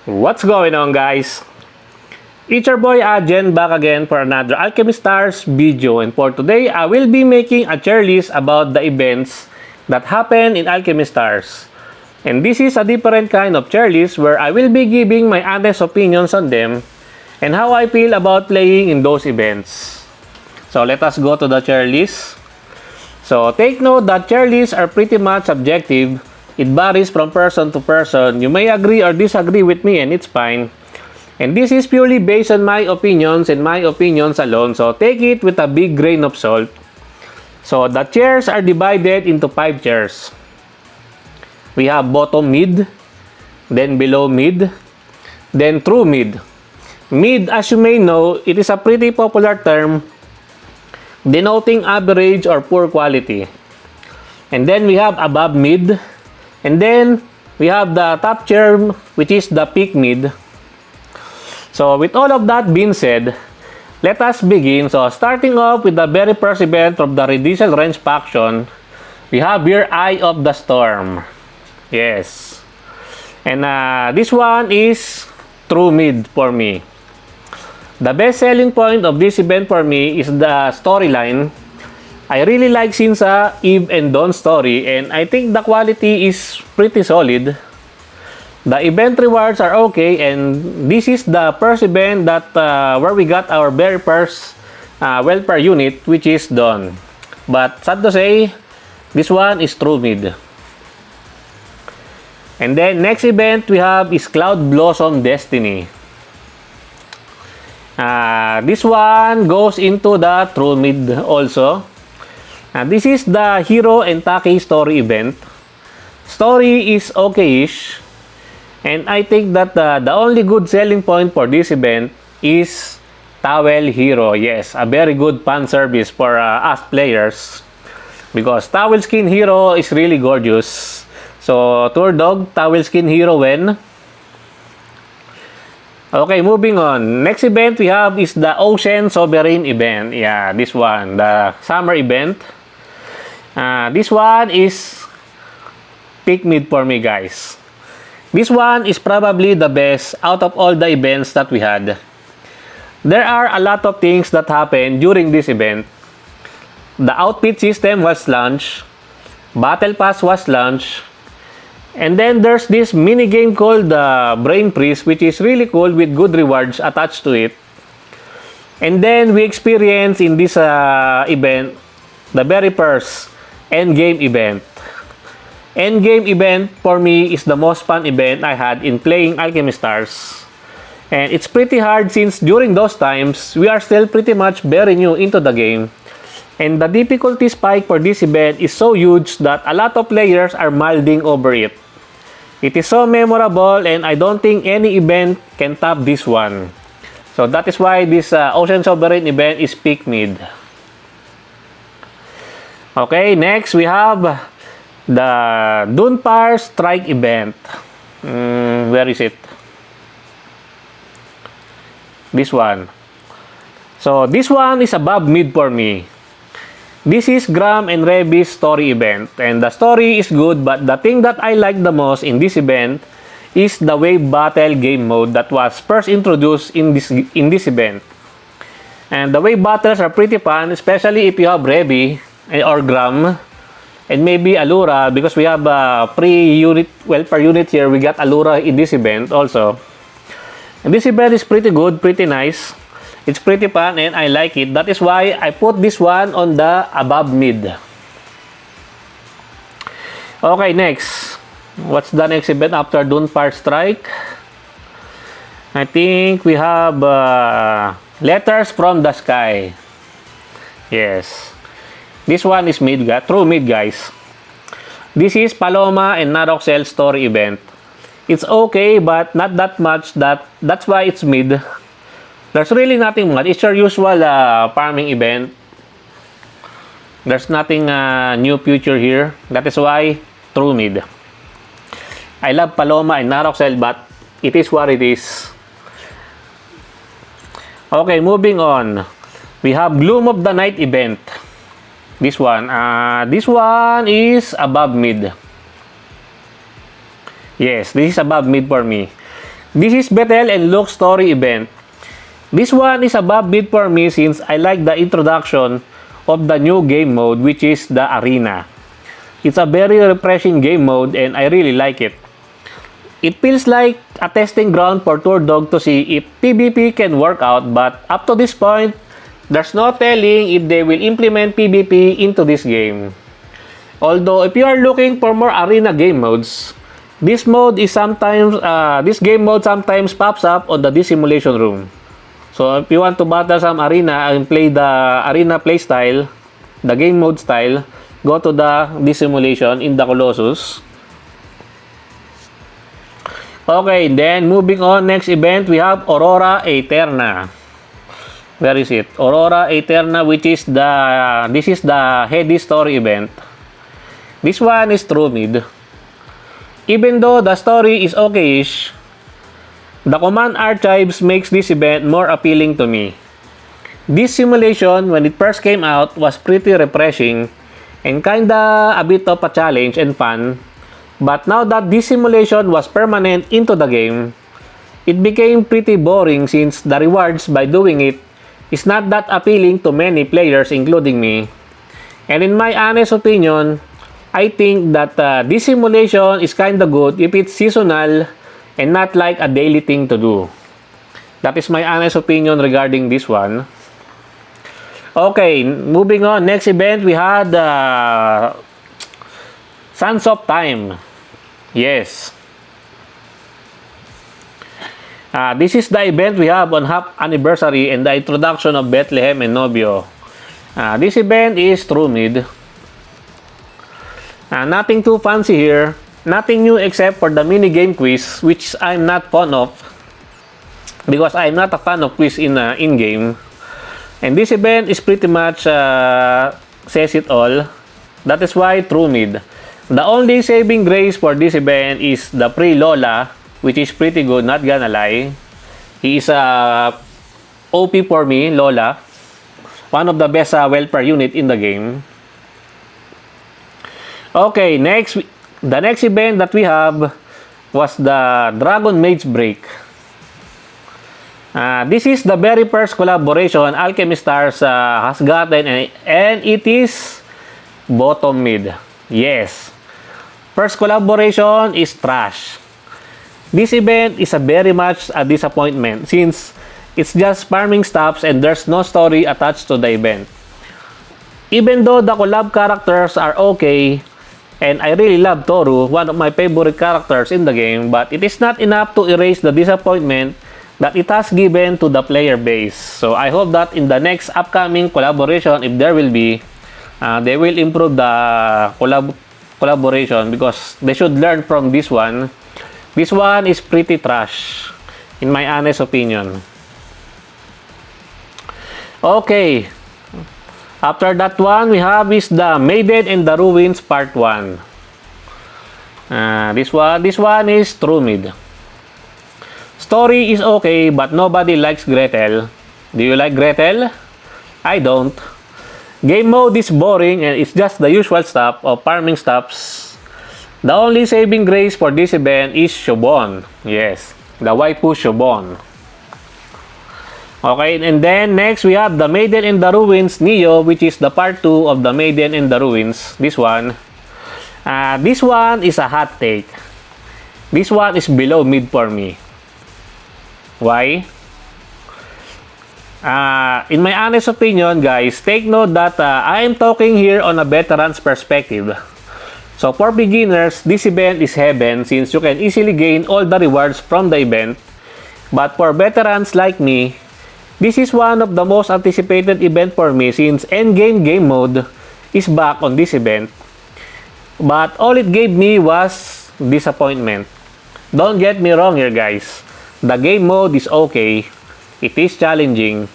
What's going on, guys? It's your boy Ajen back again for another Alchemy Stars video, and for today I will be making a tier list about the events that happen in Alchemy Stars. And this is a different kind of tier list where I will be giving my honest opinions on them and how I feel about playing in those events. So let us go to the tier list. So take note that tier lists are pretty much subjective. It varies from person to person. You may agree or disagree with me, and it's fine. And this is purely based on my opinions and my opinions alone. So take it with a big grain of salt. So the tiers are divided into 5 tiers. We have bottom mid, then below mid, then true mid. Mid, as you may know, it is a pretty popular term denoting average or poor quality. And then we have above mid. And then we have the top tier, which is the peak mid. So with all of that being said, let us begin. So starting off with the very first event from the Redicial Range faction, we have here Eye of the Storm. Yes. And this one is true mid for me. The best selling point of this event for me is the storyline. I really like Sinsa, Eve, and Dawn's story, and I think the quality is pretty solid. The event rewards are okay, and this is the first event that where we got our very first welfare unit, which is Dawn. But sad to say, this one is true mid. And then next event we have is Cloud Blossom Destiny. This one goes into the true mid also. This is the Hero and Taki story event. Story is okay-ish. And I think that the only good selling point for this event is Towel Hero. Yes, a very good fan service for us players. Because Towel Skin Hero is really gorgeous. So, Tour Dog, Towel Skin Hero when? Okay, moving on. Next event we have is the Ocean Sovereign event. Yeah, this one, the summer event. This one is peak mid for me, guys. This one is probably the best out of all the events that we had. There are a lot of things that happened during this event. The outfit system was launched. Battle Pass was launched. And then there's this mini game called the Brain Priest, which is really cool with good rewards attached to it. And then we experience in this event the very first endgame event. Endgame event for me is the most fun event I had in playing Alchemy Stars. And it's pretty hard since during those times, we are still pretty much very new into the game. And the difficulty spike for this event is so huge that a lot of players are milding over it. It is so memorable, and I don't think any event can top this one. So that is why this Ocean Sovereign event is peak mid. Okay, next we have the Dunpar Strike event. Where is it? This one. So this one is above mid for me. This is Gram and Reby's story event, and the story is good, but the thing that I like the most in this event is the wave battle game mode that was first introduced in this event. And the wave battles are pretty fun, especially if you have Reby or Gram and maybe Allura, because we have a pre-unit welfare unit here. We got Allura in this event also. And this event is pretty good, pretty nice. It's pretty fun and I like it. That is why I put this one on the above mid. Okay, next. What's the next event after Dunpar Strike? I think we have Letters from the Sky. Yes. This one is mid, true mid, guys. This is Paloma and Naroxel story event. It's okay, but not that much. That's why it's mid. There's really nothing much. It's your usual farming event. There's nothing new future here. That is why true mid. I love Paloma and Naroxel, but it is what it is. Okay, moving on. We have Gloom of the Night event. This one is above mid. Yes, this is above mid for me. This is Bethel and Luke's story event. This one is above mid for me since I like the introduction of the new game mode, which is the arena. It's a very refreshing game mode and I really like it. It feels like a testing ground for Tour Dog to see if PvP can work out, but up to this point, there's no telling if they will implement PvP into this game. Although if you are looking for more arena game modes, this game mode sometimes pops up on the dissimulation room. So if you want to battle some arena and play the arena playstyle, the game mode style, go to the dissimulation in the Colossus. Okay, then moving on, next event we have Aurora Eterna. Where is it? Aurora Eterna, which is this is the heady story event. This one is true mid. Even though the story is okay-ish, the command archives makes this event more appealing to me. This simulation, when it first came out, was pretty refreshing and kinda a bit of a challenge and fun. But now that this simulation was permanent into the game, it became pretty boring since the rewards by doing it is not that appealing to many players, including me. And in my honest opinion, I think that this simulation is kinda good if it's seasonal and not like a daily thing to do. That is my honest opinion regarding this one. Okay, moving on. Next event, we had Sands of Time. Yes. This is the event we have on half anniversary and the introduction of Bethlehem and Novio. This event is true mid. Nothing too fancy here. Nothing new except for the mini game quiz, which I'm not fond of because I'm not a fan of quiz in game. And this event is pretty much says it all. That is why true mid. The only saving grace for this event is the pre-Lola, which is pretty good, not gonna lie. He is OP for me, Lola. One of the best welfare unit in the game. Okay, the next event that we have was the Dragon Mage Break. This is the very first collaboration Alchemy Stars has gotten and it is bottom mid. Yes. First collaboration is trash. This event is very much a disappointment since it's just farming stops and there's no story attached to the event. Even though the collab characters are okay, and I really love Toru, one of my favorite characters in the game, but it is not enough to erase the disappointment that it has given to the player base. So I hope that in the next upcoming collaboration, if there will be, they will improve the collaboration because they should learn from this one. This one is pretty trash, in my honest opinion. Okay. After that one, we have is the Maiden and the Ruins Part 1. This one is true mid. Story is okay, but nobody likes Gretel. Do you like Gretel? I don't. Game mode is boring and it's just the usual stuff of farming stuffs. The only saving grace for this event is Shobon. Yes, the waifu Shobon. Okay, and then next we have the Maiden and the Ruins Neo, which is the part 2 of the Maiden and the Ruins. This one is a hot take. This one is below mid for me. Why? In my honest opinion, guys, take note that I am talking here on a veteran's perspective. So for beginners, this event is heaven since you can easily gain all the rewards from the event. But for veterans like me, this is one of the most anticipated event for me since endgame game mode is back on this event. But all it gave me was disappointment. Don't get me wrong here, guys. The game mode is okay. It is challenging.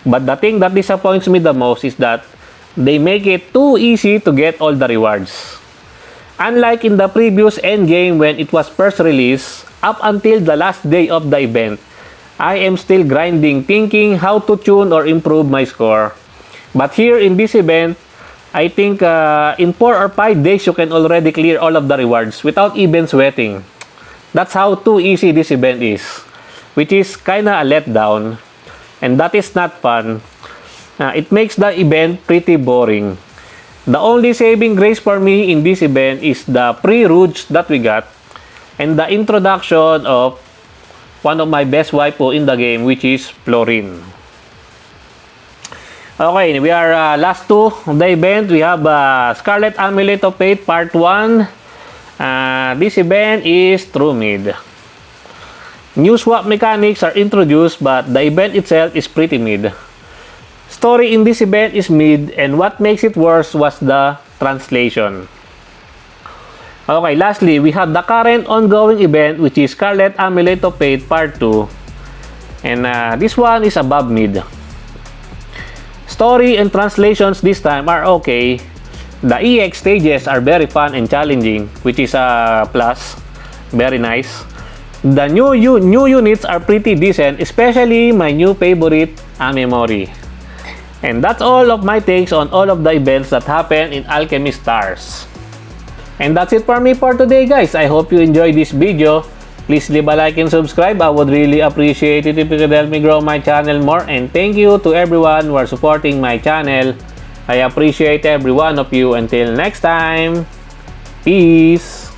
But the thing that disappoints me the most is that they make it too easy to get all the rewards. Unlike in the previous endgame when it was first released, up until the last day of the event, I am still grinding thinking how to tune or improve my score. But here in this event, I think in 4 or 5 days you can already clear all of the rewards without even sweating. That's how too easy this event is. which is kinda a letdown. And that is not fun. It makes the event pretty boring. The only saving grace for me in this event is the pre-rouge that we got and the introduction of one of my best waifu in the game, which is Florin. Okay, we are last two of the event. We have Scarlet Amulet of Fate Part 1. This event is true mid. New swap mechanics are introduced, but the event itself is pretty mid. Story in this event is mid, and what makes it worse was the translation. Okay, lastly, we have the current ongoing event, which is Scarlet Amulet of Fate Part 2. And this one is above mid. Story and translations this time are okay. The EX stages are very fun and challenging, which is a plus. Very nice. The new units are pretty decent, especially my new favorite, Amemory. And that's all of my takes on all of the events that happen in Alchemy Stars. And that's it for me for today, guys. I hope you enjoyed this video. Please leave a like and subscribe. I would really appreciate it if you could help me grow my channel more. And thank you to everyone who are supporting my channel. I appreciate every one of you. Until next time, peace!